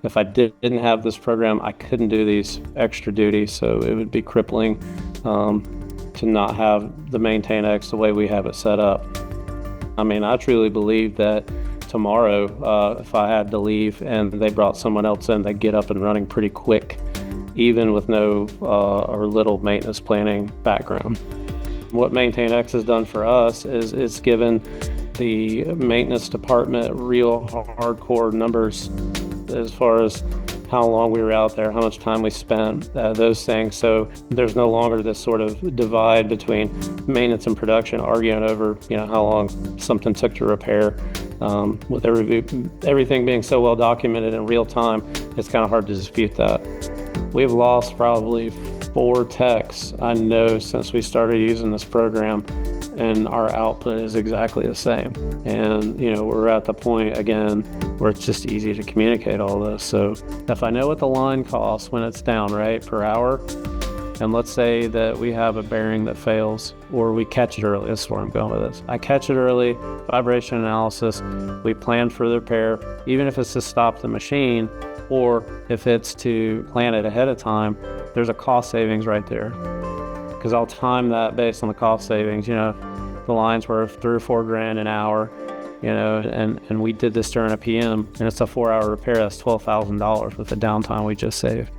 if I didn't have this program, I couldn't do these extra duties. So it would be crippling to not have the MaintainX the way we have it set up. I mean, I truly believe that tomorrow, if I had to leave and they brought someone else in, they'd get up and running pretty quick, even with no or little maintenance planning background. What MaintainX has done for us is it's given the maintenance department real hardcore numbers as far as how long we were out there, how much time we spent, those things. So there's no longer this sort of divide between maintenance and production, arguing over, how long something took to repair. With everything being so well documented in real time, it's kind of hard to dispute that. We've lost probably 4 techs, I know, since we started using this program, and our output is exactly the same. And, we're at the point, again, where it's just easy to communicate all this. So if I know what the line costs when it's down, right, per hour, and let's say that we have a bearing that fails, or we catch it early. This is where I'm going with this. I catch it early, vibration analysis, we plan for the repair, even if it's to stop the machine, or if it's to plan it ahead of time, there's a cost savings right there. Because I'll time that based on the cost savings. The lines were $3 or $4 grand an hour, and we did this during a PM, and it's a 4-hour repair. That's $12,000 with the downtime we just saved.